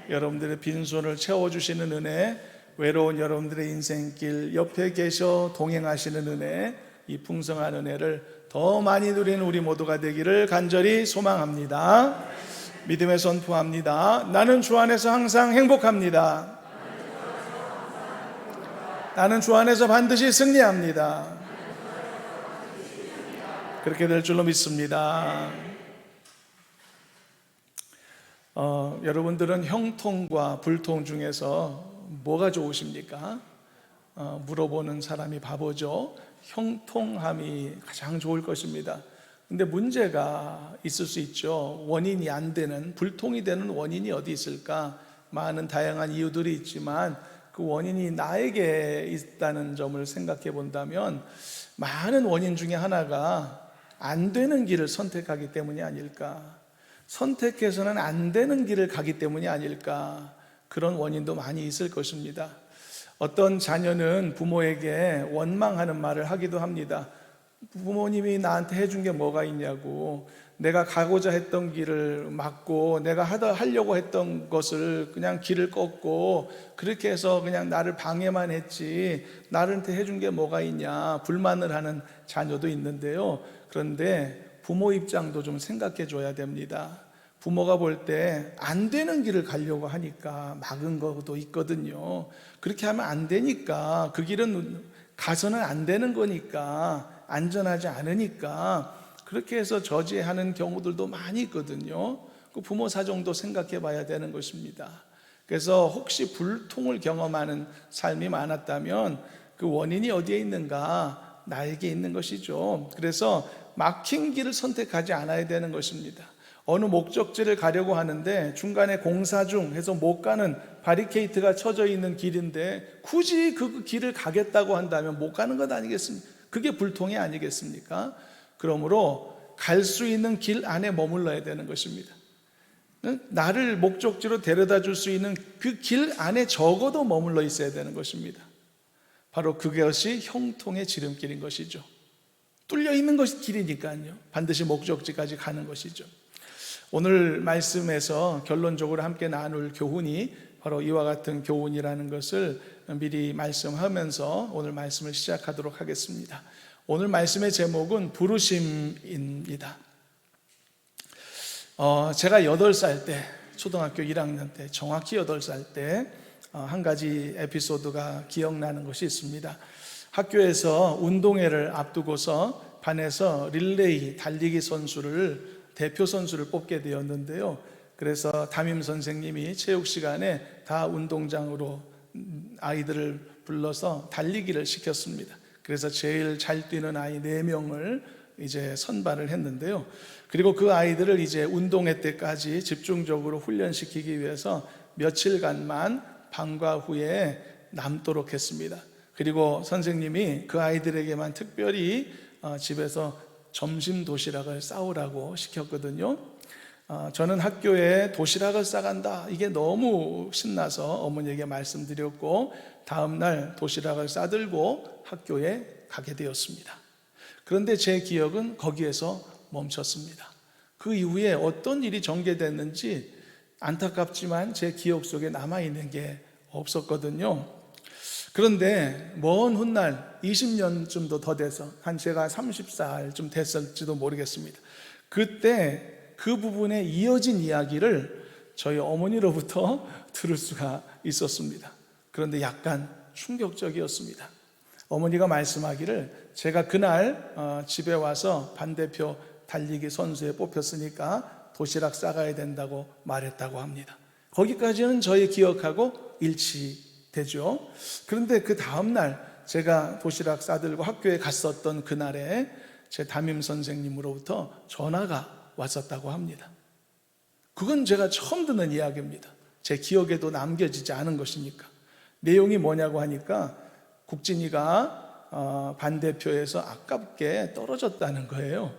여러분들의 빈손을 채워주시는 은혜, 외로운 여러분들의 인생길 옆에 계셔 동행하시는 은혜, 이 풍성한 은혜를 더 많이 누리는 우리 모두가 되기를 간절히 소망합니다. 믿음에 선포합니다. 나는 주 안에서 항상 행복합니다. 나는 주 안에서 반드시 승리합니다. 그렇게 될 줄로 믿습니다. 여러분들은 형통과 불통 중에서 뭐가 좋으십니까? 물어보는 사람이 바보죠. 형통함이 가장 좋을 것입니다. 근데 문제가 있을 수 있죠. 원인이 안 되는, 불통이 되는 원인이 어디 있을까? 많은 다양한 이유들이 있지만 그 원인이 나에게 있다는 점을 생각해 본다면 많은 원인 중에 하나가 안 되는 길을 선택하기 때문이 아닐까, 선택해서는 안 되는 길을 가기 때문이 아닐까, 그런 원인도 많이 있을 것입니다. 어떤 자녀는 부모에게 원망하는 말을 하기도 합니다. 부모님이 나한테 해준 게 뭐가 있냐고, 내가 가고자 했던 길을 막고 내가 하려고 했던 것을 그냥 길을 꺾고 그렇게 해서 그냥 나를 방해만 했지 나한테 해준 게 뭐가 있냐, 불만을 하는 자녀도 있는데요. 그런데 부모 입장도 좀 생각해 줘야 됩니다. 부모가 볼 때 안 되는 길을 가려고 하니까 막은 것도 있거든요. 그렇게 하면 안 되니까, 그 길은 가서는 안 되는 거니까, 안전하지 않으니까 그렇게 해서 저지하는 경우들도 많이 있거든요. 그 부모 사정도 생각해 봐야 되는 것입니다. 그래서 혹시 불통을 경험하는 삶이 많았다면 그 원인이 어디에 있는가? 나에게 있는 것이죠. 그래서 막힌 길을 선택하지 않아야 되는 것입니다. 어느 목적지를 가려고 하는데 중간에 공사 중 해서 못 가는 바리케이트가 쳐져 있는 길인데 굳이 그 길을 가겠다고 한다면 못 가는 것 아니겠습니까? 그게 불통이 아니겠습니까? 그러므로 갈 수 있는 길 안에 머물러야 되는 것입니다. 나를 목적지로 데려다 줄 수 있는 그 길 안에 적어도 머물러 있어야 되는 것입니다. 바로 그것이 형통의 지름길인 것이죠. 뚫려 있는 것이 길이니까요. 반드시 목적지까지 가는 것이죠. 오늘 말씀에서 결론적으로 함께 나눌 교훈이 바로 이와 같은 교훈이라는 것을 미리 말씀하면서 오늘 말씀을 시작하도록 하겠습니다. 오늘 말씀의 제목은 부르심입니다. 제가 8살 때, 초등학교 1학년 때, 정확히 8살 때 한 가지 에피소드가 기억나는 것이 있습니다. 학교에서 운동회를 앞두고서 반에서 릴레이 달리기 선수를, 대표 선수를 뽑게 되었는데요. 그래서 담임 선생님이 체육 시간에 다 운동장으로 아이들을 불러서 달리기를 시켰습니다. 그래서 제일 잘 뛰는 아이 4명을 이제 선발을 했는데요. 그리고 그 아이들을 이제 운동회 때까지 집중적으로 훈련시키기 위해서 며칠간만 방과 후에 남도록 했습니다. 그리고 선생님이 그 아이들에게만 특별히 집에서 점심 도시락을 싸우라고 시켰거든요. 저는 학교에 도시락을 싸간다, 이게 너무 신나서 어머니에게 말씀드렸고 다음날 도시락을 싸들고 학교에 가게 되었습니다. 그런데 제 기억은 거기에서 멈췄습니다. 그 이후에 어떤 일이 전개됐는지 안타깝지만 제 기억 속에 남아있는 게 없었거든요. 그런데 먼 훗날 20년쯤도 더 돼서 한 제가 30살쯤 됐을지도 모르겠습니다. 그때 그 부분에 이어진 이야기를 저희 어머니로부터 들을 수가 있었습니다. 그런데 약간 충격적이었습니다. 어머니가 말씀하기를 제가 그날 집에 와서 반대표 달리기 선수에 뽑혔으니까 도시락 싸가야 된다고 말했다고 합니다. 거기까지는 저의 기억하고 일치되죠. 그런데 그 다음날 제가 도시락 싸들고 학교에 갔었던 그날에 제 담임 선생님으로부터 전화가 왔었다고 합니다. 그건 제가 처음 듣는 이야기입니다. 제 기억에도 남겨지지 않은 것이니까. 내용이 뭐냐고 하니까 국진이가 반대표에서 아깝게 떨어졌다는 거예요.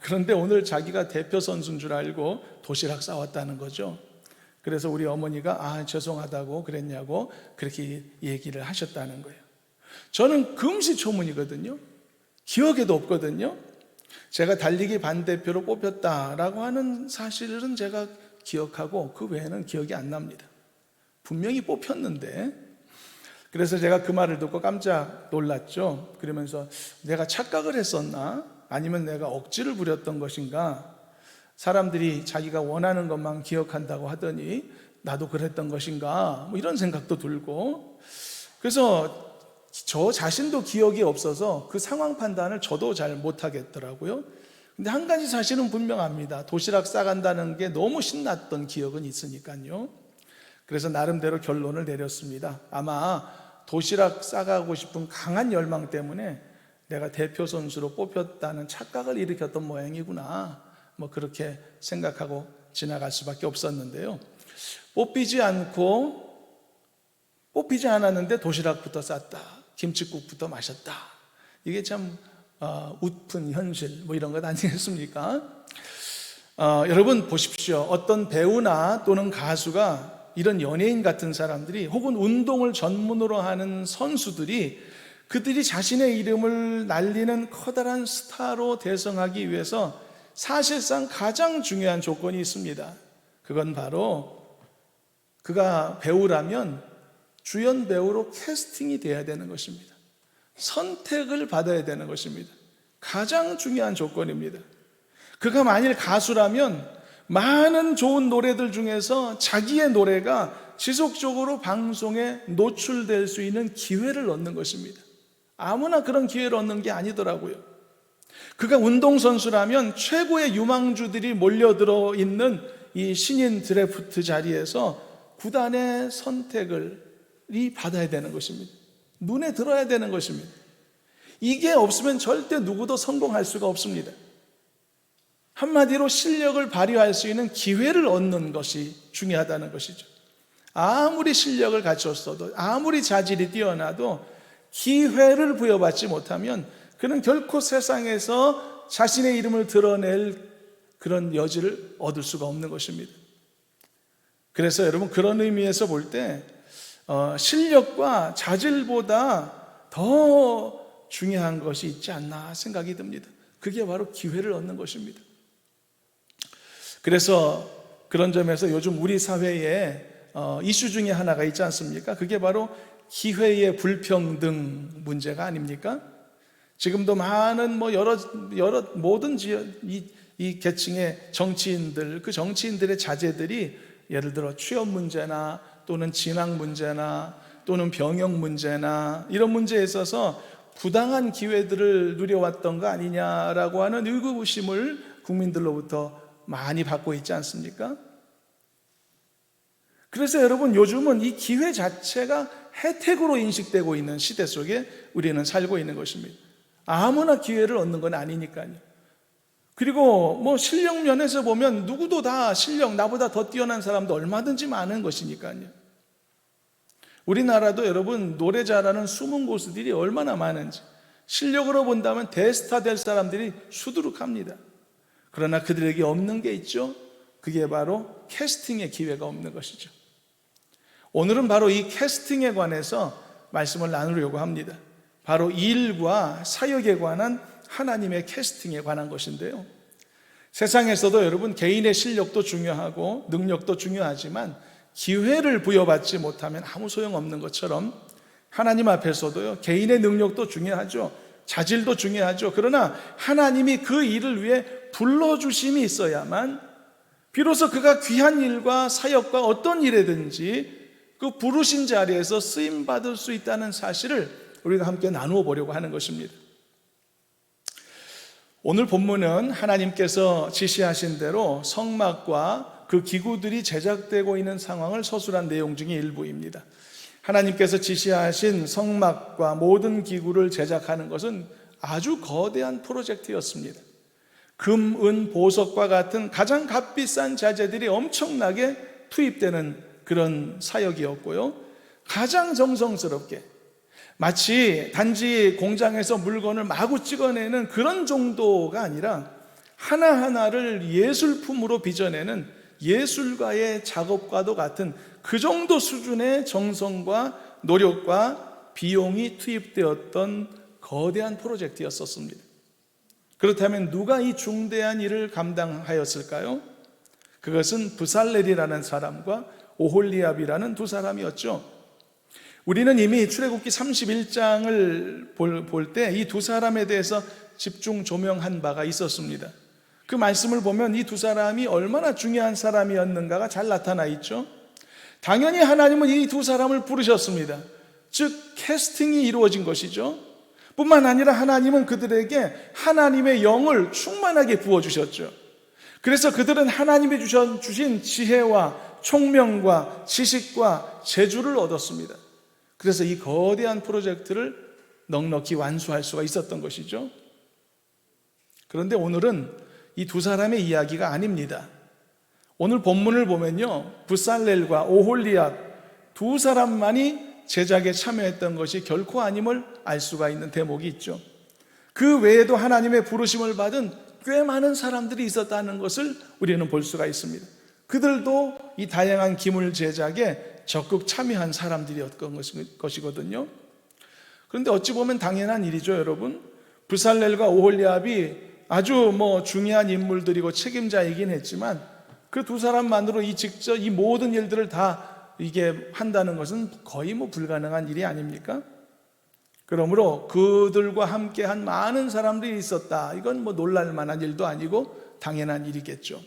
그런데 오늘 자기가 대표 선수인 줄 알고 도시락 싸왔다는 거죠. 그래서 우리 어머니가 죄송하다고 그랬냐고 그렇게 얘기를 하셨다는 거예요. 저는 금시초문이거든요. 기억에도 없거든요. 제가 달리기 반대표로 뽑혔다라고 하는 사실은 제가 기억하고 그 외에는 기억이 안 납니다. 분명히 뽑혔는데. 그래서 제가 그 말을 듣고 깜짝 놀랐죠. 그러면서 내가 착각을 했었나? 아니면 내가 억지를 부렸던 것인가? 사람들이 자기가 원하는 것만 기억한다고 하더니 나도 그랬던 것인가? 뭐 이런 생각도 들고, 그래서 저 자신도 기억이 없어서 그 상황 판단을 저도 잘 못하겠더라고요. 근데 한 가지 사실은 분명합니다. 도시락 싸간다는 게 너무 신났던 기억은 있으니까요. 그래서 나름대로 결론을 내렸습니다. 아마 도시락 싸가고 싶은 강한 열망 때문에 내가 대표 선수로 뽑혔다는 착각을 일으켰던 모양이구나, 뭐 그렇게 생각하고 지나갈 수밖에 없었는데요. 뽑히지 않았는데 도시락부터 쌌다, 김칫국부터 마셨다. 이게 참 웃픈 현실, 뭐 이런 것 아니겠습니까? 여러분 보십시오. 어떤 배우나 또는 가수가, 이런 연예인 같은 사람들이, 혹은 운동을 전문으로 하는 선수들이, 그들이 자신의 이름을 날리는 커다란 스타로 대성하기 위해서 사실상 가장 중요한 조건이 있습니다. 그건 바로 그가 배우라면 주연 배우로 캐스팅이 돼야 되는 것입니다. 선택을 받아야 되는 것입니다. 가장 중요한 조건입니다. 그가 만일 가수라면 많은 좋은 노래들 중에서 자기의 노래가 지속적으로 방송에 노출될 수 있는 기회를 얻는 것입니다. 아무나 그런 기회를 얻는 게 아니더라고요. 그가 운동선수라면 최고의 유망주들이 몰려들어 있는 이 신인 드래프트 자리에서 구단의 선택을 받아야 되는 것입니다. 눈에 들어야 되는 것입니다. 이게 없으면 절대 누구도 성공할 수가 없습니다. 한마디로 실력을 발휘할 수 있는 기회를 얻는 것이 중요하다는 것이죠. 아무리 실력을 갖췄어도, 아무리 자질이 뛰어나도 기회를 부여받지 못하면 그는 결코 세상에서 자신의 이름을 드러낼 그런 여지를 얻을 수가 없는 것입니다. 그래서 여러분, 그런 의미에서 볼 때 실력과 자질보다 더 중요한 것이 있지 않나 생각이 듭니다. 그게 바로 기회를 얻는 것입니다. 그래서 그런 점에서 요즘 우리 사회에 이슈 중에 하나가 있지 않습니까? 그게 바로 기회의 불평등 문제가 아닙니까? 지금도 많은 여러 모든 이 계층의 정치인들, 그 정치인들의 자제들이 예를 들어 취업 문제나 또는 진학 문제나 또는 병역 문제나 이런 문제에 있어서 부당한 기회들을 누려왔던 거 아니냐라고 하는 의구심을 국민들로부터 많이 받고 있지 않습니까? 그래서 여러분, 요즘은 이 기회 자체가 혜택으로 인식되고 있는 시대 속에 우리는 살고 있는 것입니다. 아무나 기회를 얻는 건 아니니까요. 그리고 실력 면에서 보면 누구도 다 실력, 나보다 더 뛰어난 사람도 얼마든지 많은 것이니까요. 우리나라도 여러분, 노래 잘하는 숨은 고수들이 얼마나 많은지, 실력으로 본다면 대스타 될 사람들이 수두룩합니다. 그러나 그들에게 없는 게 있죠. 그게 바로 캐스팅의 기회가 없는 것이죠. 오늘은 바로 이 캐스팅에 관해서 말씀을 나누려고 합니다. 바로 일과 사역에 관한 하나님의 캐스팅에 관한 것인데요. 세상에서도 여러분, 개인의 실력도 중요하고 능력도 중요하지만 기회를 부여받지 못하면 아무 소용없는 것처럼 하나님 앞에서도요, 개인의 능력도 중요하죠. 자질도 중요하죠. 그러나 하나님이 그 일을 위해 불러주심이 있어야만 비로소 그가 귀한 일과 사역과 어떤 일이든지 그 부르신 자리에서 쓰임받을 수 있다는 사실을 우리가 함께 나누어 보려고 하는 것입니다. 오늘 본문은 하나님께서 지시하신 대로 성막과 그 기구들이 제작되고 있는 상황을 서술한 내용 중의 일부입니다. 하나님께서 지시하신 성막과 모든 기구를 제작하는 것은 아주 거대한 프로젝트였습니다. 금, 은, 보석과 같은 가장 값비싼 자재들이 엄청나게 투입되는 그런 사역이었고요. 가장 정성스럽게, 마치 단지 공장에서 물건을 마구 찍어내는 그런 정도가 아니라 하나하나를 예술품으로 빚어내는 예술가의 작업과도 같은 그 정도 수준의 정성과 노력과 비용이 투입되었던 거대한 프로젝트였었습니다. 그렇다면 누가 이 중대한 일을 감당하였을까요? 그것은 브살렐이라는 사람과 오홀리압이라는 두 사람이었죠. 우리는 이미 출애굽기 31장을 볼 때 이 두 사람에 대해서 집중 조명한 바가 있었습니다. 그 말씀을 보면 이 두 사람이 얼마나 중요한 사람이었는가가 잘 나타나 있죠. 당연히 하나님은 이 두 사람을 부르셨습니다. 즉 캐스팅이 이루어진 것이죠. 뿐만 아니라 하나님은 그들에게 하나님의 영을 충만하게 부어주셨죠. 그래서 그들은 하나님이 주신 지혜와 총명과 지식과 재주를 얻었습니다. 그래서 이 거대한 프로젝트를 넉넉히 완수할 수가 있었던 것이죠. 그런데 오늘은 이 두 사람의 이야기가 아닙니다. 오늘 본문을 보면요, 브살렐과 오홀리압 두 사람만이 제작에 참여했던 것이 결코 아님을 알 수가 있는 대목이 있죠. 그 외에도 하나님의 부르심을 받은 꽤 많은 사람들이 있었다는 것을 우리는 볼 수가 있습니다. 그들도 이 다양한 기물 제작에 적극 참여한 사람들이었던 것이거든요. 그런데 어찌 보면 당연한 일이죠, 여러분. 브살렐과 오홀리압이 아주 중요한 인물들이고 책임자이긴 했지만 그 두 사람만으로 직접 이 모든 일들을 다 이게 한다는 것은 거의 불가능한 일이 아닙니까? 그러므로 그들과 함께 한 많은 사람들이 있었다. 이건 놀랄 만한 일도 아니고 당연한 일이겠죠.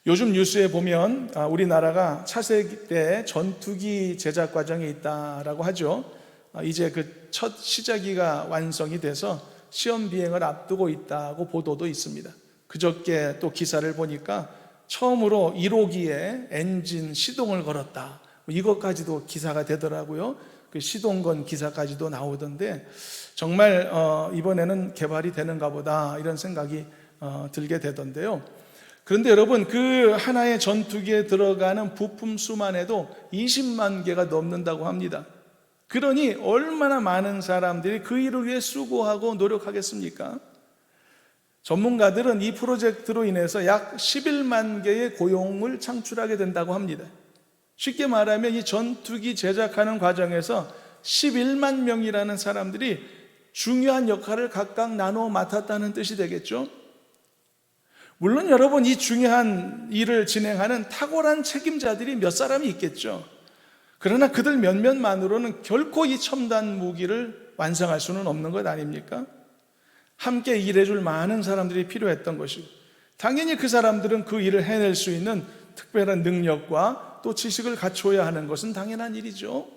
요즘 뉴스에 보면 우리나라가 차세대 전투기 제작 과정에 있다라고 하죠. 이제 그 첫 시작기가 완성이 돼서 시험 비행을 앞두고 있다고 보도도 있습니다. 그저께 또 기사를 보니까 처음으로 1호기에 엔진 시동을 걸었다. 이것까지도 기사가 되더라고요. 그 시동 건 기사까지도 나오던데 정말 이번에는 개발이 되는가 보다 이런 생각이 들게 되던데요. 그런데 여러분, 그 하나의 전투기에 들어가는 부품 수만 해도 20만 개가 넘는다고 합니다. 그러니 얼마나 많은 사람들이 그 일을 위해 수고하고 노력하겠습니까? 전문가들은 이 프로젝트로 인해서 약 11만 개의 고용을 창출하게 된다고 합니다. 쉽게 말하면 이 전투기 제작하는 과정에서 11만 명이라는 사람들이 중요한 역할을 각각 나눠 맡았다는 뜻이 되겠죠. 물론 여러분, 이 중요한 일을 진행하는 탁월한 책임자들이 몇 사람이 있겠죠. 그러나 그들 몇몇만으로는 결코 이 첨단 무기를 완성할 수는 없는 것 아닙니까? 함께 일해줄 많은 사람들이 필요했던 것이고, 당연히 그 사람들은 그 일을 해낼 수 있는 특별한 능력과 또 지식을 갖춰야 하는 것은 당연한 일이죠.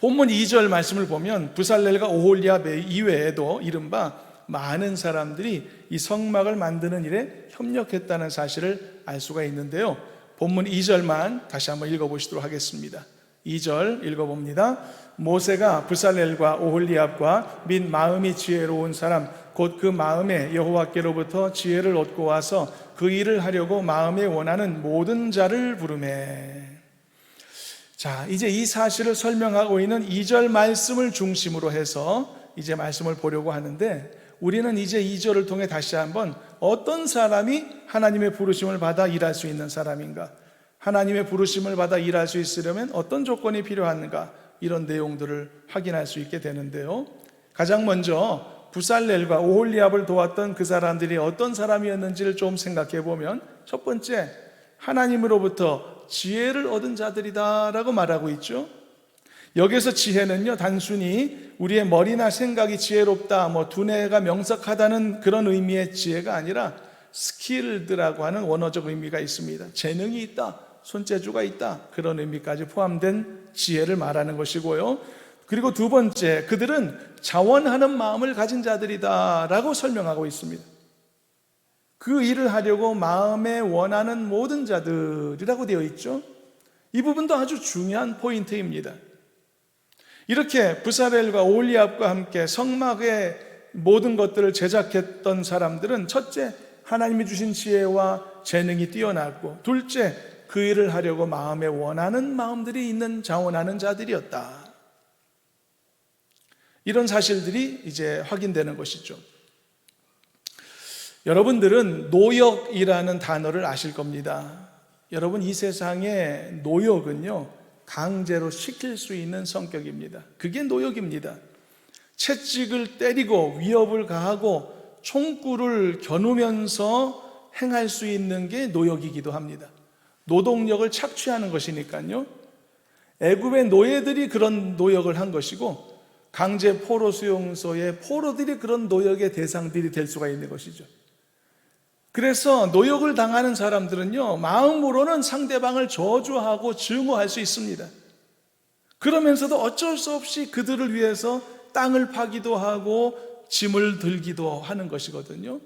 본문 2절 말씀을 보면 브살렐과 오홀리압 이외에도 이른바 많은 사람들이 이 성막을 만드는 일에 협력했다는 사실을 알 수가 있는데요. 본문 2절만 다시 한번 읽어보시도록 하겠습니다. 2절 읽어봅니다. 모세가 브살렐과 오홀리압과 및 마음이 지혜로운 사람 곧 그 마음에 여호와께로부터 지혜를 얻고 와서 그 일을 하려고 마음에 원하는 모든 자를 부르매. 자, 이제 이 사실을 설명하고 있는 2절 말씀을 중심으로 해서 이제 말씀을 보려고 하는데, 우리는 이제 2절을 통해 다시 한번 어떤 사람이 하나님의 부르심을 받아 일할 수 있는 사람인가, 하나님의 부르심을 받아 일할 수 있으려면 어떤 조건이 필요한가, 이런 내용들을 확인할 수 있게 되는데요. 가장 먼저 브살렐과 오홀리압을 도왔던 그 사람들이 어떤 사람이었는지를 좀 생각해 보면, 첫 번째, 하나님으로부터 지혜를 얻은 자들이다라고 말하고 있죠. 여기서 지혜는요, 단순히 우리의 머리나 생각이 지혜롭다, 두뇌가 명석하다는 그런 의미의 지혜가 아니라 스킬드라고 하는 원어적 의미가 있습니다. 재능이 있다, 손재주가 있다, 그런 의미까지 포함된 지혜를 말하는 것이고요. 그리고 두 번째, 그들은 자원하는 마음을 가진 자들이다 라고 설명하고 있습니다. 그 일을 하려고 마음에 원하는 모든 자들이라고 되어 있죠. 이 부분도 아주 중요한 포인트입니다. 이렇게 브살렐과 오홀리압과 함께 성막의 모든 것들을 제작했던 사람들은 첫째, 하나님이 주신 지혜와 재능이 뛰어났고, 둘째, 그 일을 하려고 마음에 원하는 마음들이 있는 자원하는 자들이었다. 이런 사실들이 이제 확인되는 것이죠. 여러분들은 노역이라는 단어를 아실 겁니다. 여러분, 이 세상의 노역은요, 강제로 시킬 수 있는 성격입니다. 그게 노역입니다. 채찍을 때리고 위협을 가하고 총구를 겨누면서 행할 수 있는 게 노역이기도 합니다. 노동력을 착취하는 것이니까요. 애굽의 노예들이 그런 노역을 한 것이고 강제 포로 수용소의 포로들이 그런 노역의 대상들이 될 수가 있는 것이죠. 그래서 노역을 당하는 사람들은요, 마음으로는 상대방을 저주하고 증오할 수 있습니다. 그러면서도 어쩔 수 없이 그들을 위해서 땅을 파기도 하고 짐을 들기도 하는 것이거든요.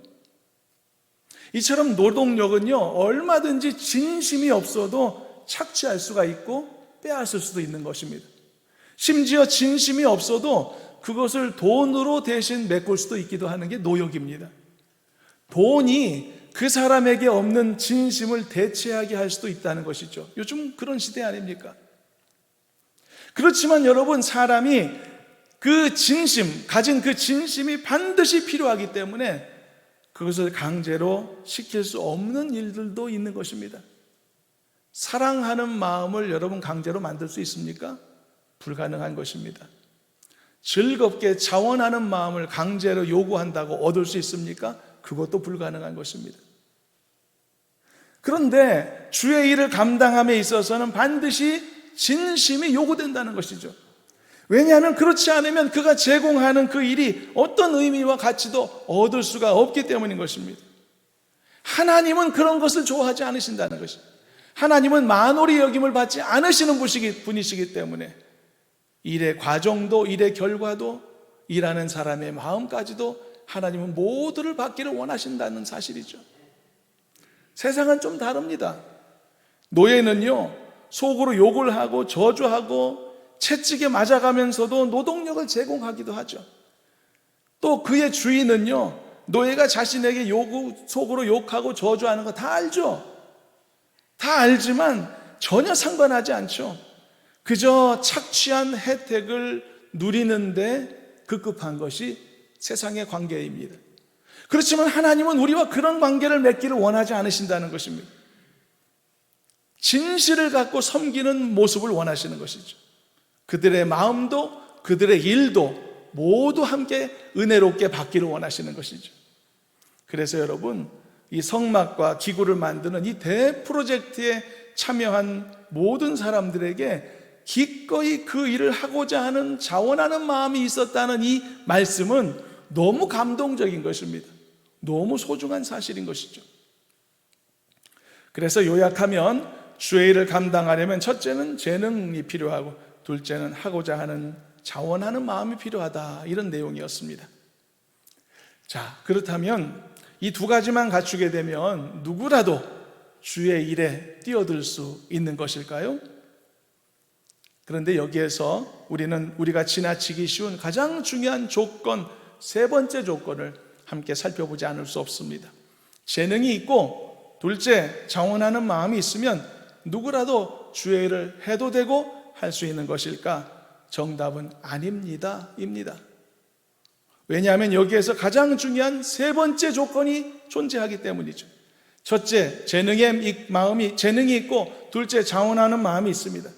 이처럼 노동력은요, 얼마든지 진심이 없어도 착취할 수가 있고 빼앗을 수도 있는 것입니다. 심지어 진심이 없어도 그것을 돈으로 대신 메꿀 수도 있기도 하는 게 노역입니다. 돈이 그 사람에게 없는 진심을 대체하게 할 수도 있다는 것이죠. 요즘 그런 시대 아닙니까? 그렇지만 여러분, 사람이 그 진심, 가진 그 진심이 반드시 필요하기 때문에 그것을 강제로 시킬 수 없는 일들도 있는 것입니다. 사랑하는 마음을 여러분 강제로 만들 수 있습니까? 불가능한 것입니다. 즐겁게 자원하는 마음을 강제로 요구한다고 얻을 수 있습니까? 그것도 불가능한 것입니다. 그런데 주의 일을 감당함에 있어서는 반드시 진심이 요구된다는 것이죠. 왜냐하면 그렇지 않으면 그가 제공하는 그 일이 어떤 의미와 가치도 얻을 수가 없기 때문인 것입니다. 하나님은 그런 것을 좋아하지 않으신다는 것입니다. 하나님은 만홀히 여김을 받지 않으시는 분이시기 때문에 일의 과정도, 일의 결과도, 일하는 사람의 마음까지도 하나님은 모두를 받기를 원하신다는 사실이죠. 세상은 좀 다릅니다. 노예는요, 속으로 욕을 하고 저주하고 채찍에 맞아가면서도 노동력을 제공하기도 하죠. 또 그의 주인은요, 노예가 자신에게 속으로 욕하고 저주하는 거 다 알죠. 다 알지만 전혀 상관하지 않죠. 그저 착취한 혜택을 누리는데 급급한 것이 세상의 관계입니다. 그렇지만 하나님은 우리와 그런 관계를 맺기를 원하지 않으신다는 것입니다. 진실을 갖고 섬기는 모습을 원하시는 것이죠. 그들의 마음도 그들의 일도 모두 함께 은혜롭게 받기를 원하시는 것이죠. 그래서 여러분, 이 성막과 기구를 만드는 이 대프로젝트에 참여한 모든 사람들에게 기꺼이 그 일을 하고자 하는 자원하는 마음이 있었다는 이 말씀은 너무 감동적인 것입니다. 너무 소중한 사실인 것이죠. 그래서 요약하면 주의 일을 감당하려면 첫째는 재능이 필요하고 둘째는 하고자 하는 자원하는 마음이 필요하다, 이런 내용이었습니다. 자, 그렇다면 이 두 가지만 갖추게 되면 누구라도 주의 일에 뛰어들 수 있는 것일까요? 그런데 여기에서 우리가 지나치기 쉬운 가장 중요한 조건, 세 번째 조건을 함께 살펴보지 않을 수 없습니다. 재능이 있고 둘째, 자원하는 마음이 있으면 누구라도 주의 일을 해도 되고 할 수 있는 것일까? 정답은 아닙니다. 입니다. 왜냐하면 여기에서 가장 중요한 세 번째 조건이 존재하기 때문이죠. 첫째, 재능이 있고 둘째, 자원하는 마음이 있습니다.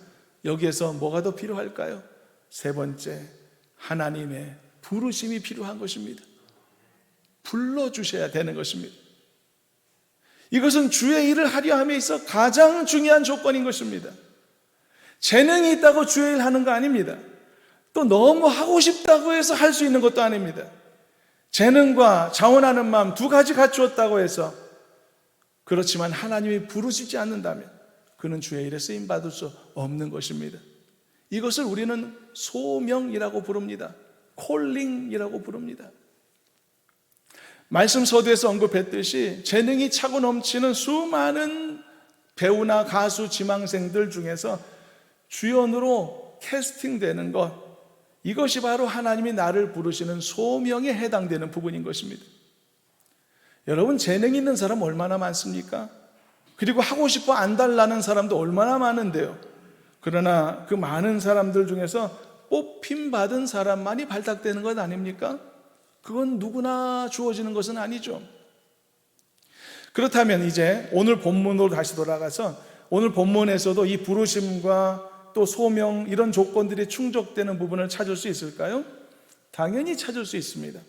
여기에서 뭐가 더 필요할까요? 세 번째, 하나님의 부르심이 필요한 것입니다. 불러주셔야 되는 것입니다. 이것은 주의 일을 하려 함에 있어 가장 중요한 조건인 것입니다. 재능이 있다고 주의 일 하는 거 아닙니다. 또 너무 하고 싶다고 해서 할 수 있는 것도 아닙니다. 재능과 자원하는 마음 두 가지 갖추었다고 해서, 그렇지만 하나님이 부르시지 않는다면 그는 주의 일에 쓰임받을 수 없는 것입니다. 이것을 우리는 소명이라고 부릅니다. 콜링이라고 부릅니다. 말씀 서두에서 언급했듯이 재능이 차고 넘치는 수많은 배우나 가수, 지망생들 중에서 주연으로 캐스팅되는 것, 이것이 바로 하나님이 나를 부르시는 소명에 해당되는 부분인 것입니다. 여러분, 재능 있는 사람 얼마나 많습니까? 그리고 하고 싶어 안달나는 사람도 얼마나 많은데요. 그러나 그 많은 사람들 중에서 뽑힘받은 사람만이 발탁되는 것 아닙니까? 그건 누구나 주어지는 것은 아니죠. 그렇다면 이제 오늘 본문으로 다시 돌아가서 오늘 본문에서도 이 부르심과 또 소명, 이런 조건들이 충족되는 부분을 찾을 수 있을까요? 당연히 찾을 수 있습니다.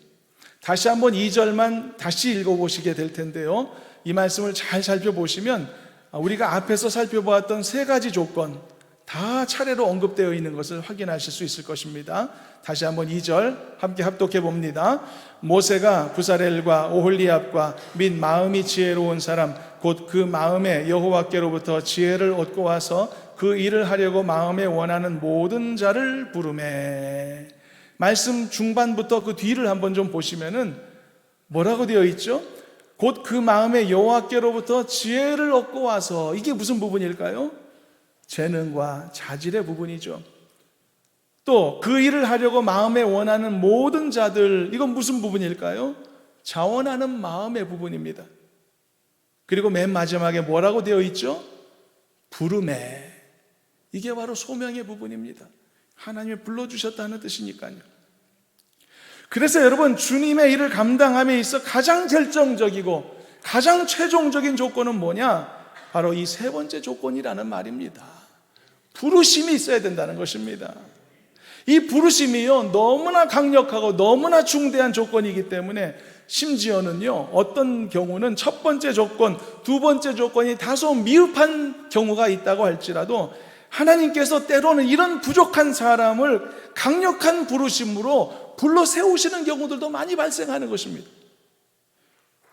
다시 한번 2절만 다시 읽어보시게 될 텐데요. 이 말씀을 잘 살펴보시면 우리가 앞에서 살펴보았던 세 가지 조건 다 차례로 언급되어 있는 것을 확인하실 수 있을 것입니다. 다시 한번 2절 함께 합독해 봅니다. 모세가 부사렐과 오홀리압과 및 마음이 지혜로운 사람 곧 그 마음에 여호와께로부터 지혜를 얻고 와서 그 일을 하려고 마음에 원하는 모든 자를 부르매. 말씀 중반부터 그 뒤를 한번 좀 보시면은 뭐라고 되어 있죠? 곧 그 마음에 여호와께로부터 지혜를 얻고 와서. 이게 무슨 부분일까요? 재능과 자질의 부분이죠. 또 그 일을 하려고 마음에 원하는 모든 자들, 이건 무슨 부분일까요? 자원하는 마음의 부분입니다. 그리고 맨 마지막에 뭐라고 되어 있죠? 부르매. 이게 바로 소명의 부분입니다. 하나님이 불러주셨다는 뜻이니까요. 그래서 여러분, 주님의 일을 감당함에 있어 가장 결정적이고 가장 최종적인 조건은 뭐냐? 바로 이 세 번째 조건이라는 말입니다. 부르심이 있어야 된다는 것입니다. 이 부르심이요, 너무나 강력하고 너무나 중대한 조건이기 때문에 심지어는요, 어떤 경우는 첫 번째 조건, 두 번째 조건이 다소 미흡한 경우가 있다고 할지라도 하나님께서 때로는 이런 부족한 사람을 강력한 부르심으로 불러 세우시는 경우들도 많이 발생하는 것입니다.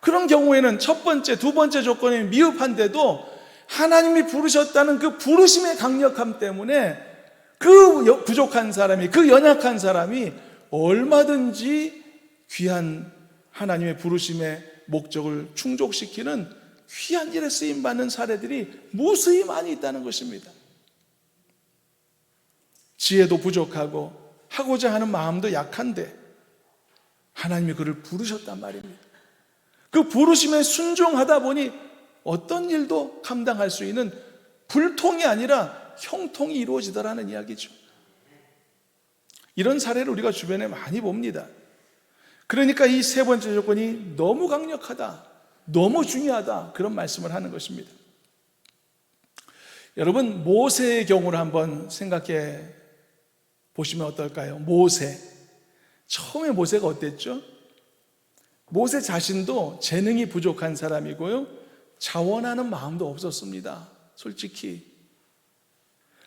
그런 경우에는 첫 번째, 두 번째 조건이 미흡한데도 하나님이 부르셨다는 그 부르심의 강력함 때문에 그 부족한 사람이, 그 연약한 사람이 얼마든지 귀한 하나님의 부르심의 목적을 충족시키는 귀한 일에 쓰임받는 사례들이 무수히 많이 있다는 것입니다. 지혜도 부족하고 하고자 하는 마음도 약한데 하나님이 그를 부르셨단 말입니다. 그 부르심에 순종하다 보니 어떤 일도 감당할 수 있는 불통이 아니라 형통이 이루어지더라는 이야기죠. 이런 사례를 우리가 주변에 많이 봅니다. 그러니까 이 세 번째 조건이 너무 강력하다, 너무 중요하다, 그런 말씀을 하는 것입니다. 여러분, 모세의 경우를 한번 생각해 보시면 어떨까요? 모세. 처음에 모세가 어땠죠? 모세 자신도 재능이 부족한 사람이고요, 자원하는 마음도 없었습니다. 솔직히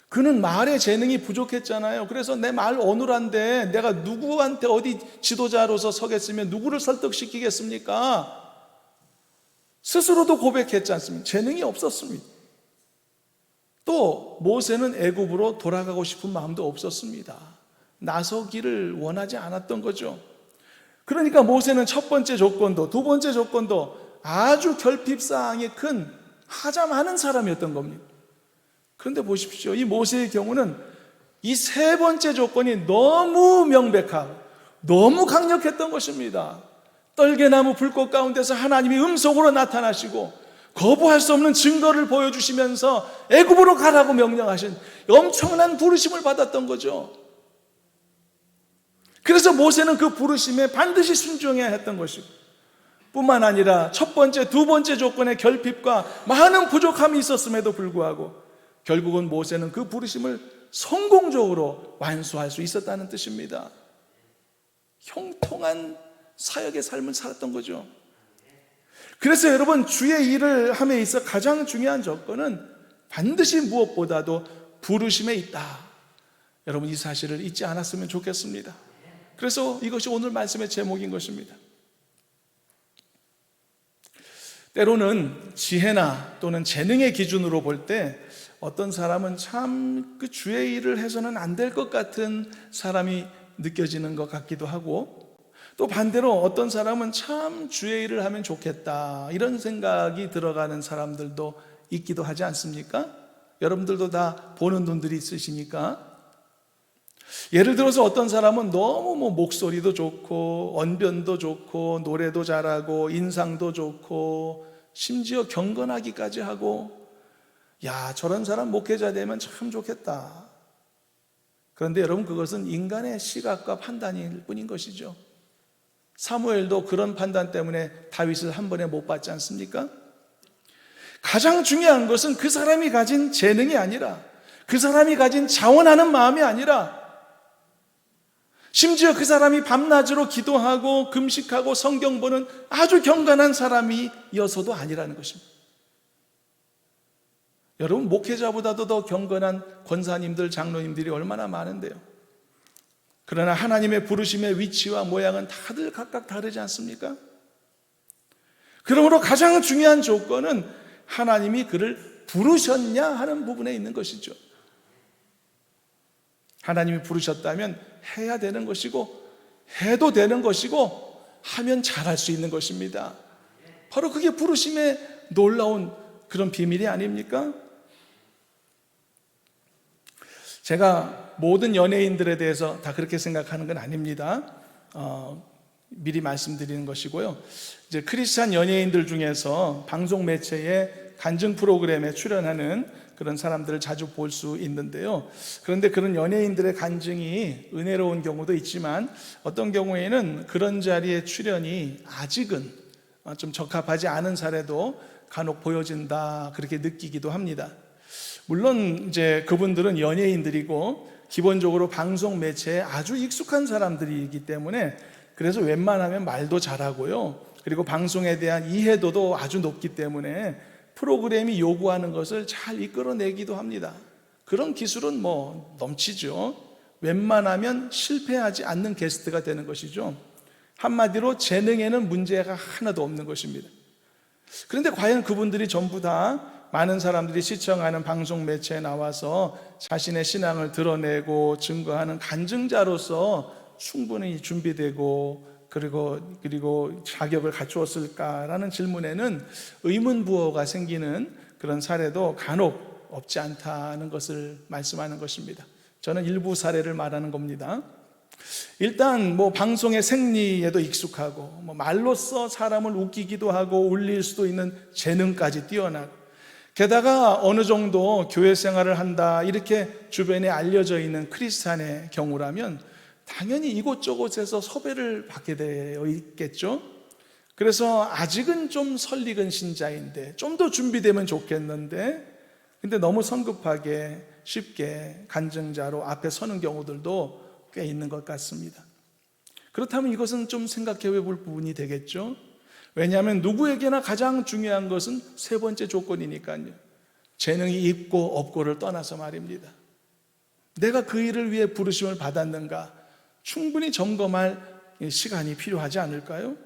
그는 말에 재능이 부족했잖아요. 그래서 내 말 어눌한데 내가 누구한테 어디 지도자로서 서겠으면 누구를 설득시키겠습니까? 스스로도 고백했지 않습니까? 재능이 없었습니다. 또 모세는 애굽으로 돌아가고 싶은 마음도 없었습니다. 나서기를 원하지 않았던 거죠. 그러니까 모세는 첫 번째 조건도 두 번째 조건도 아주 결핍사항이 큰 하자 많은 사람이었던 겁니다. 그런데 보십시오, 이 모세의 경우는 이 세 번째 조건이 너무 명백하고 너무 강력했던 것입니다. 떨게나무 불꽃 가운데서 하나님이 음성으로 나타나시고 거부할 수 없는 증거를 보여주시면서 애굽으로 가라고 명령하신 엄청난 부르심을 받았던 거죠. 그래서 모세는 그 부르심에 반드시 순종해야 했던 것이고, 뿐만 아니라 첫 번째, 두 번째 조건의 결핍과 많은 부족함이 있었음에도 불구하고 결국은 모세는 그 부르심을 성공적으로 완수할 수 있었다는 뜻입니다. 형통한 사역의 삶을 살았던 거죠. 그래서 여러분, 주의 일을 함에 있어 가장 중요한 조건은 반드시 무엇보다도 부르심에 있다. 여러분, 이 사실을 잊지 않았으면 좋겠습니다. 그래서 이것이 오늘 말씀의 제목인 것입니다. 때로는 지혜나 또는 재능의 기준으로 볼 때 어떤 사람은 참 그 주의 일을 해서는 안 될 것 같은 사람이 느껴지는 것 같기도 하고, 또 반대로 어떤 사람은 참 주의 일을 하면 좋겠다, 이런 생각이 들어가는 사람들도 있기도 하지 않습니까? 여러분들도 다 보는 눈들이 있으시니까. 예를 들어서 어떤 사람은 너무 목소리도 좋고 언변도 좋고 노래도 잘하고 인상도 좋고 심지어 경건하기까지 하고, 야, 저런 사람 목회자 되면 참 좋겠다. 그런데 여러분, 그것은 인간의 시각과 판단일 뿐인 것이죠. 사무엘도 그런 판단 때문에 다윗을 한 번에 못 받지 않습니까? 가장 중요한 것은 그 사람이 가진 재능이 아니라, 그 사람이 가진 자원하는 마음이 아니라, 심지어 그 사람이 밤낮으로 기도하고 금식하고 성경 보는 아주 경건한 사람이어서도 아니라는 것입니다. 여러분, 목회자보다도 더 경건한 권사님들, 장로님들이 얼마나 많은데요. 그러나 하나님의 부르심의 위치와 모양은 다들 각각 다르지 않습니까? 그러므로 가장 중요한 조건은 하나님이 그를 부르셨냐 하는 부분에 있는 것이죠. 하나님이 부르셨다면 해야 되는 것이고, 해도 되는 것이고, 하면 잘할 수 있는 것입니다. 바로 그게 부르심의 놀라운 그런 비밀이 아닙니까? 제가 모든 연예인들에 대해서 다 그렇게 생각하는 건 아닙니다. 미리 말씀드리는 것이고요. 이제 크리스찬 연예인들 중에서 방송 매체의 간증 프로그램에 출연하는 그런 사람들을 자주 볼 수 있는데요. 그런데 그런 연예인들의 간증이 은혜로운 경우도 있지만 어떤 경우에는 그런 자리에 출연이 아직은 좀 적합하지 않은 사례도 간혹 보여진다, 그렇게 느끼기도 합니다. 물론 이제 그분들은 연예인들이고 기본적으로 방송 매체에 아주 익숙한 사람들이기 때문에 그래서 웬만하면 말도 잘하고요. 그리고 방송에 대한 이해도도 아주 높기 때문에 프로그램이 요구하는 것을 잘 이끌어내기도 합니다. 그런 기술은 넘치죠. 웬만하면 실패하지 않는 게스트가 되는 것이죠. 한마디로 재능에는 문제가 하나도 없는 것입니다. 그런데 과연 그분들이 전부 다 많은 사람들이 시청하는 방송 매체에 나와서 자신의 신앙을 드러내고 증거하는 간증자로서 충분히 준비되고 그리고 자격을 갖추었을까라는 질문에는 의문부호가 생기는 그런 사례도 간혹 없지 않다는 것을 말씀하는 것입니다. 저는 일부 사례를 말하는 겁니다. 일단 방송의 생리에도 익숙하고 말로써 사람을 웃기기도 하고 울릴 수도 있는 재능까지 뛰어나고, 게다가 어느 정도 교회 생활을 한다 이렇게 주변에 알려져 있는 크리스찬의 경우라면 당연히 이곳저곳에서 섭외를 받게 되어 있겠죠. 그래서 아직은 좀 설익은 신자인데 좀 더 준비되면 좋겠는데, 근데 너무 성급하게 쉽게 간증자로 앞에 서는 경우들도 꽤 있는 것 같습니다. 그렇다면 이것은 좀 생각해 볼 부분이 되겠죠. 왜냐하면 누구에게나 가장 중요한 것은 세 번째 조건이니까요. 재능이 있고 없고를 떠나서 말입니다. 내가 그 일을 위해 부르심을 받았는가 충분히 점검할 시간이 필요하지 않을까요?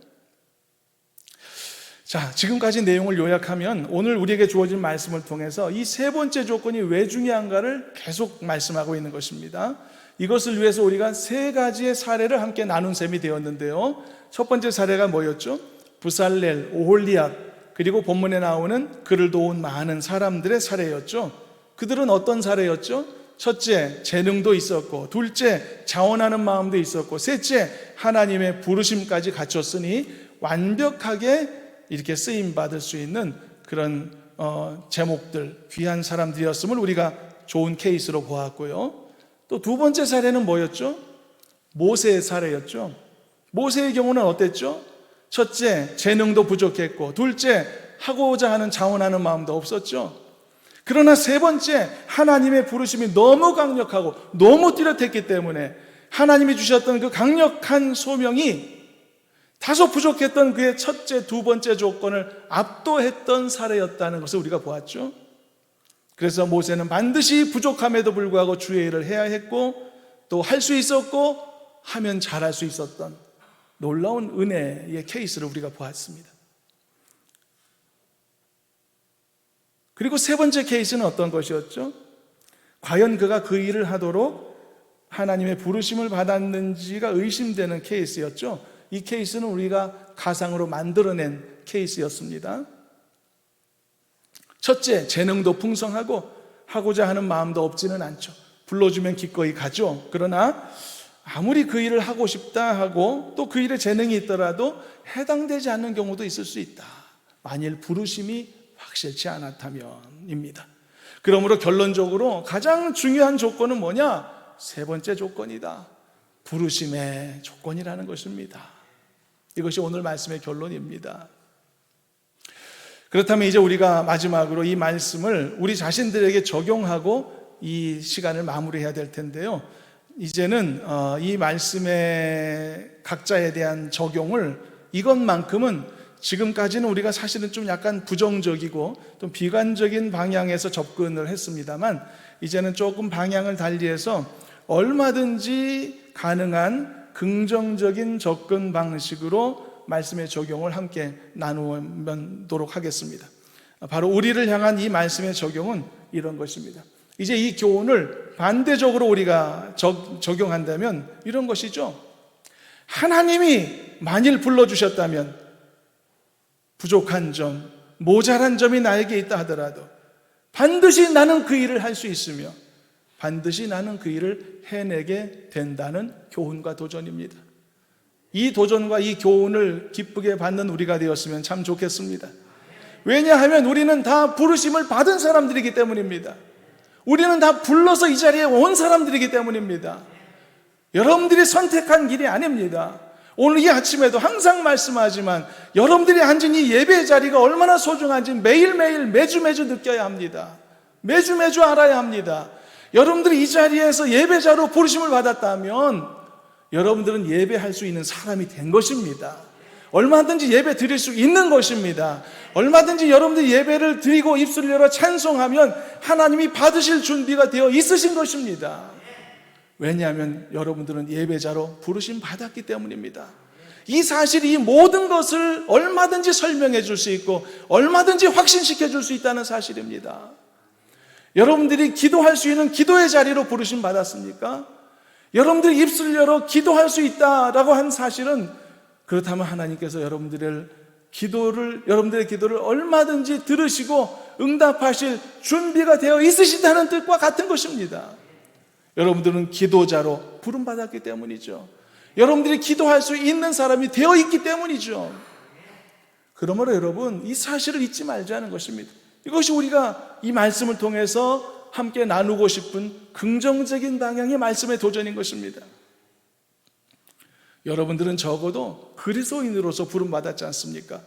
자, 지금까지 내용을 요약하면 오늘 우리에게 주어진 말씀을 통해서 이 세 번째 조건이 왜 중요한가를 계속 말씀하고 있는 것입니다. 이것을 위해서 우리가 세 가지의 사례를 함께 나눈 셈이 되었는데요. 첫 번째 사례가 뭐였죠? 부살렐, 오홀리압, 그리고 본문에 나오는 그를 도운 많은 사람들의 사례였죠. 그들은 어떤 사례였죠? 첫째, 재능도 있었고, 둘째, 자원하는 마음도 있었고, 셋째, 하나님의 부르심까지 갖췄으니 완벽하게 이렇게 쓰임받을 수 있는 그런 제목들, 귀한 사람들이었음을 우리가 좋은 케이스로 보았고요. 또 두 번째 사례는 뭐였죠? 모세의 사례였죠. 모세의 경우는 어땠죠? 첫째, 재능도 부족했고, 둘째, 하고자 하는 자원하는 마음도 없었죠. 그러나 세 번째, 하나님의 부르심이 너무 강력하고 너무 뚜렷했기 때문에 하나님이 주셨던 그 강력한 소명이 다소 부족했던 그의 첫째, 두 번째 조건을 압도했던 사례였다는 것을 우리가 보았죠. 그래서 모세는 반드시 부족함에도 불구하고 주의 일을 해야 했고, 또 할 수 있었고 하면 잘할 수 있었던 놀라운 은혜의 케이스를 우리가 보았습니다. 그리고 세 번째 케이스는 어떤 것이었죠? 과연 그가 그 일을 하도록 하나님의 부르심을 받았는지가 의심되는 케이스였죠. 이 케이스는 우리가 가상으로 만들어낸 케이스였습니다. 첫째, 재능도 풍성하고 하고자 하는 마음도 없지는 않죠. 불러주면 기꺼이 가죠. 그러나 아무리 그 일을 하고 싶다 하고 또 그 일에 재능이 있더라도 해당되지 않는 경우도 있을 수 있다. 만일 부르심이 확실치 않았다면입니다. 그러므로 결론적으로 가장 중요한 조건은 뭐냐? 세 번째 조건이다. 부르심의 조건이라는 것입니다. 이것이 오늘 말씀의 결론입니다. 그렇다면 이제 우리가 마지막으로 이 말씀을 우리 자신들에게 적용하고 이 시간을 마무리해야 될 텐데요. 이제는 이 말씀의 각자에 대한 적용을 이것만큼은 지금까지는 우리가 사실은 좀 약간 부정적이고 좀 비관적인 방향에서 접근을 했습니다만 이제는 조금 방향을 달리해서 얼마든지 가능한 긍정적인 접근 방식으로 말씀의 적용을 함께 나누도록 하겠습니다. 바로 우리를 향한 이 말씀의 적용은 이런 것입니다. 이제 이 교훈을 반대적으로 우리가 적용한다면 이런 것이죠. 하나님이 만일 불러주셨다면 부족한 점, 모자란 점이 나에게 있다 하더라도 반드시 나는 그 일을 할 수 있으며 반드시 나는 그 일을 해내게 된다는 교훈과 도전입니다. 이 도전과 이 교훈을 기쁘게 받는 우리가 되었으면 참 좋겠습니다. 왜냐하면 우리는 다 부르심을 받은 사람들이기 때문입니다. 우리는 다 불러서 이 자리에 온 사람들이기 때문입니다. 여러분들이 선택한 길이 아닙니다. 오늘 이 아침에도 항상 말씀하지만 여러분들이 앉은 이 예배 자리가 얼마나 소중한지 매일매일 매주 느껴야 합니다. 매주 알아야 합니다. 여러분들이 이 자리에서 예배자로 부르심을 받았다면 여러분들은 예배할 수 있는 사람이 된 것입니다. 얼마든지 예배 드릴 수 있는 것입니다. 얼마든지 여러분들이 예배를 드리고 입술을 열어 찬송하면 하나님이 받으실 준비가 되어 있으신 것입니다. 왜냐하면 여러분들은 예배자로 부르심 받았기 때문입니다. 이 사실이 이 모든 것을 얼마든지 설명해 줄 수 있고 얼마든지 확신시켜 줄 수 있다는 사실입니다. 여러분들이 기도할 수 있는 기도의 자리로 부르심 받았습니까? 여러분들이 입술을 열어 기도할 수 있다라고 한 사실은 그렇다면 하나님께서 여러분들의 기도를 얼마든지 들으시고 응답하실 준비가 되어 있으시다는 뜻과 같은 것입니다. 여러분들은 기도자로 부름받았기 때문이죠. 여러분들이 기도할 수 있는 사람이 되어 있기 때문이죠. 그러므로 여러분 이 사실을 잊지 말자는 것입니다. 이것이 우리가 이 말씀을 통해서 함께 나누고 싶은 긍정적인 방향의 말씀의 도전인 것입니다. 여러분들은 적어도 그리스도인으로서 부름받았지 않습니까?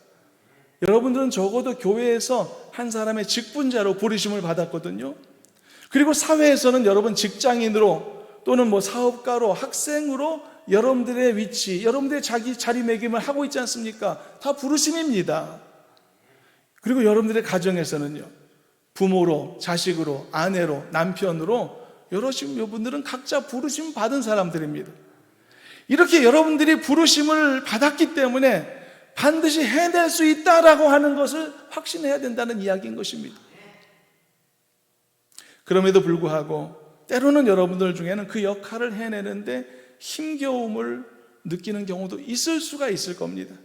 여러분들은 적어도 교회에서 한 사람의 직분자로 부르심을 받았거든요. 그리고 사회에서는 여러분 직장인으로 또는 사업가로 학생으로 여러분들의 위치, 여러분들의 자기 자리매김을 하고 있지 않습니까? 다 부르심입니다. 그리고 여러분들의 가정에서는요, 부모로, 자식으로, 아내로, 남편으로 여러분들은 각자 부르심 받은 사람들입니다. 이렇게 여러분들이 부르심을 받았기 때문에 반드시 해낼 수 있다라고 하는 것을 확신해야 된다는 이야기인 것입니다. 그럼에도 불구하고 때로는 여러분들 중에는 그 역할을 해내는데 힘겨움을 느끼는 경우도 있을 수가 있을 겁니다.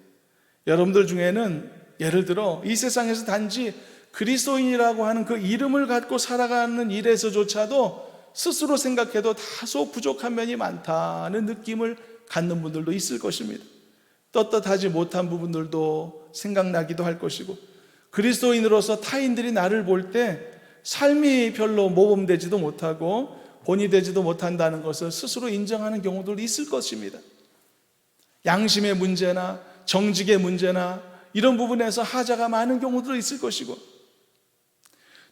여러분들 중에는 예를 들어 이 세상에서 단지 그리스도인이라고 하는 그 이름을 갖고 살아가는 일에서조차도 스스로 생각해도 다소 부족한 면이 많다는 느낌을 갖는 분들도 있을 것입니다. 떳떳하지 못한 부분들도 생각나기도 할 것이고 그리스도인으로서 타인들이 나를 볼 때 삶이 별로 모범되지도 못하고 본이 되지도 못한다는 것을 스스로 인정하는 경우도 있을 것입니다. 양심의 문제나 정직의 문제나 이런 부분에서 하자가 많은 경우도 있을 것이고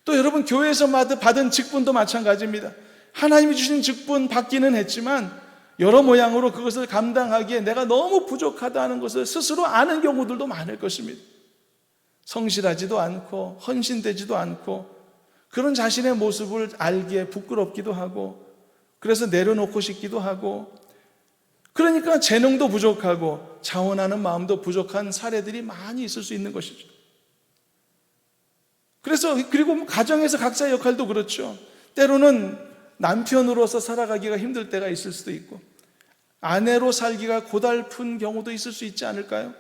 또 여러분 교회에서 받은 직분도 마찬가지입니다. 하나님이 주신 직분 받기는 했지만 여러 모양으로 그것을 감당하기에 내가 너무 부족하다는 것을 스스로 아는 경우들도 많을 것입니다. 성실하지도 않고 헌신되지도 않고 그런 자신의 모습을 알기에 부끄럽기도 하고 그래서 내려놓고 싶기도 하고 그러니까 재능도 부족하고 자원하는 마음도 부족한 사례들이 많이 있을 수 있는 것이죠. 그리고 가정에서 각자의 역할도 그렇죠. 때로는 남편으로서 살아가기가 힘들 때가 있을 수도 있고 아내로 살기가 고달픈 경우도 있을 수 있지 않을까요?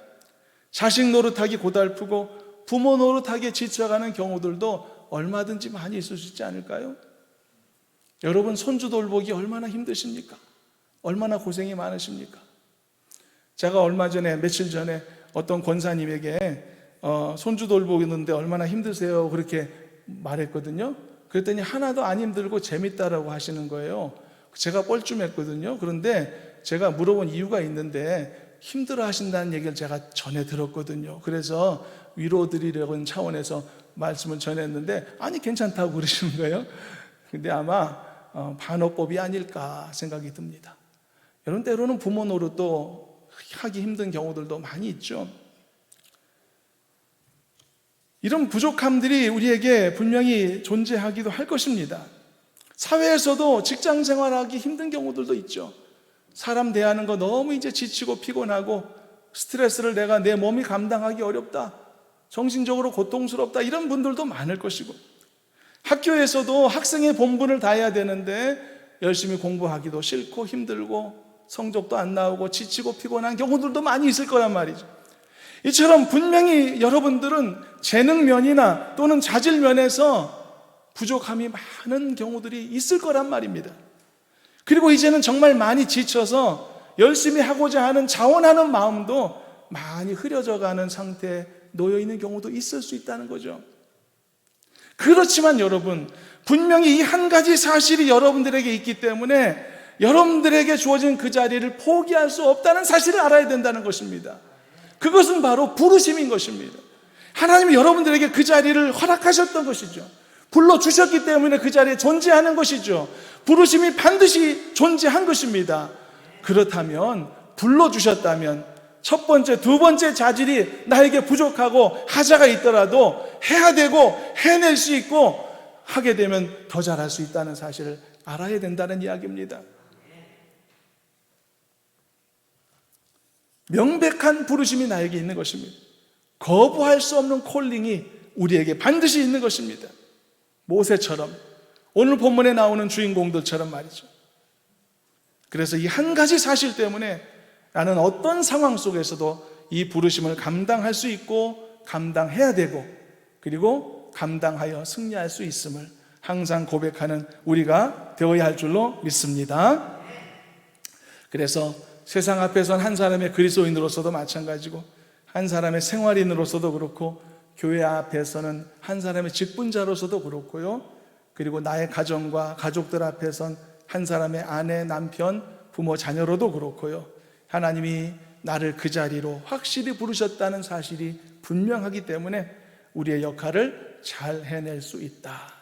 자식 노릇하기 고달프고 부모 노릇하기에 지쳐가는 경우들도 얼마든지 많이 있을 수 있지 않을까요? 여러분 손주 돌보기 얼마나 힘드십니까? 얼마나 고생이 많으십니까? 제가 며칠 전에 어떤 권사님에게 손주 돌보는데 얼마나 힘드세요? 그렇게 말했거든요. 그랬더니 하나도 안 힘들고 재밌다라고 하시는 거예요. 제가 뻘쭘했거든요. 그런데 제가 물어본 이유가 있는데 힘들어 하신다는 얘기를 제가 전해 들었거든요. 그래서 위로드리려는 차원에서 말씀을 전했는데 아니 괜찮다고 그러시는 거예요. 근데 아마 반어법이 아닐까 생각이 듭니다. 여러분, 때로는 부모 노릇도 하기 힘든 경우들도 많이 있죠. 이런 부족함들이 우리에게 분명히 존재하기도 할 것입니다. 사회에서도 직장 생활하기 힘든 경우들도 있죠. 사람 대하는 거 너무 이제 지치고 피곤하고 스트레스를 내가 내 몸이 감당하기 어렵다, 정신적으로 고통스럽다, 이런 분들도 많을 것이고, 학교에서도 학생의 본분을 다해야 되는데 열심히 공부하기도 싫고 힘들고 성적도 안 나오고 지치고 피곤한 경우들도 많이 있을 거란 말이죠. 이처럼 분명히 여러분들은 재능면이나 또는 자질면에서 부족함이 많은 경우들이 있을 거란 말입니다. 그리고 이제는 정말 많이 지쳐서 열심히 하고자 하는 자원하는 마음도 많이 흐려져 가는 상태에 놓여 있는 경우도 있을 수 있다는 거죠. 그렇지만 여러분, 분명히 이 한 가지 사실이 여러분들에게 있기 때문에 여러분들에게 주어진 그 자리를 포기할 수 없다는 사실을 알아야 된다는 것입니다. 그것은 바로 부르심인 것입니다. 하나님이 여러분들에게 그 자리를 허락하셨던 것이죠. 불러주셨기 때문에 그 자리에 존재하는 것이죠. 부르심이 반드시 존재한 것입니다. 그렇다면, 불러주셨다면 첫 번째, 두 번째 자질이 나에게 부족하고 하자가 있더라도 해야 되고 해낼 수 있고 하게 되면 더 잘할 수 있다는 사실을 알아야 된다는 이야기입니다. 명백한 부르심이 나에게 있는 것입니다. 거부할 수 없는 콜링이 우리에게 반드시 있는 것입니다. 모세처럼, 오늘 본문에 나오는 주인공들처럼 말이죠. 그래서 이 한 가지 사실 때문에 나는 어떤 상황 속에서도 이 부르심을 감당할 수 있고 감당해야 되고 그리고 감당하여 승리할 수 있음을 항상 고백하는 우리가 되어야 할 줄로 믿습니다. 그래서 세상 앞에선 한 사람의 그리스도인으로서도 마찬가지고 한 사람의 생활인으로서도 그렇고 교회 앞에서는 한 사람의 직분자로서도 그렇고요. 그리고 나의 가정과 가족들 앞에선 한 사람의 아내, 남편, 부모, 자녀로도 그렇고요. 하나님이 나를 그 자리로 확실히 부르셨다는 사실이 분명하기 때문에 우리의 역할을 잘 해낼 수 있다.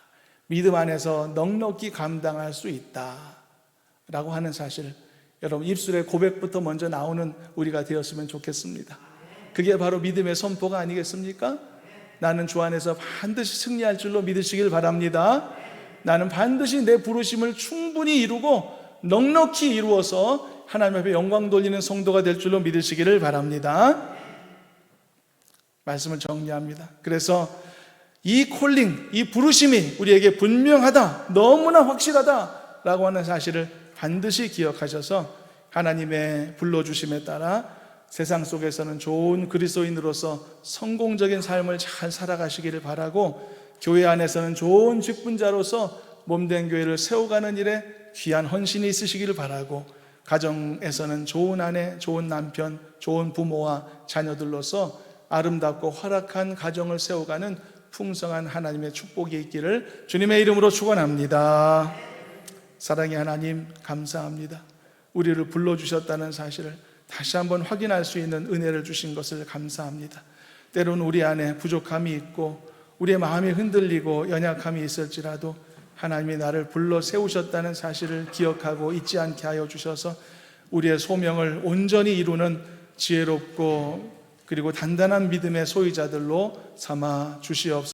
믿음 안에서 넉넉히 감당할 수 있다 라고 하는 사실, 여러분 입술의 고백부터 먼저 나오는 우리가 되었으면 좋겠습니다. 그게 바로 믿음의 선포가 아니겠습니까? 나는 주 안에서 반드시 승리할 줄로 믿으시길 바랍니다. 나는 반드시 내 부르심을 충분히 이루고 넉넉히 이루어서 하나님 앞에 영광 돌리는 성도가 될 줄로 믿으시기를 바랍니다. 말씀을 정리합니다. 그래서 이 콜링, 이 부르심이 우리에게 분명하다, 너무나 확실하다라고 하는 사실을 반드시 기억하셔서 하나님의 불러주심에 따라 세상 속에서는 좋은 그리스도인으로서 성공적인 삶을 잘 살아가시기를 바라고, 교회 안에서는 좋은 직분자로서 몸된 교회를 세워가는 일에 귀한 헌신이 있으시기를 바라고, 가정에서는 좋은 아내, 좋은 남편, 좋은 부모와 자녀들로서 아름답고 활악한 가정을 세워가는 풍성한 하나님의 축복이 있기를 주님의 이름으로 축원합니다. 사랑의 하나님, 감사합니다. 우리를 불러주셨다는 사실을 다시 한번 확인할 수 있는 은혜를 주신 것을 감사합니다. 때로는 우리 안에 부족함이 있고 우리의 마음이 흔들리고 연약함이 있을지라도 하나님이 나를 불러 세우셨다는 사실을 기억하고 잊지 않게 하여 주셔서 우리의 소명을 온전히 이루는 지혜롭고 그리고 단단한 믿음의 소유자들로 삼아 주시옵소서.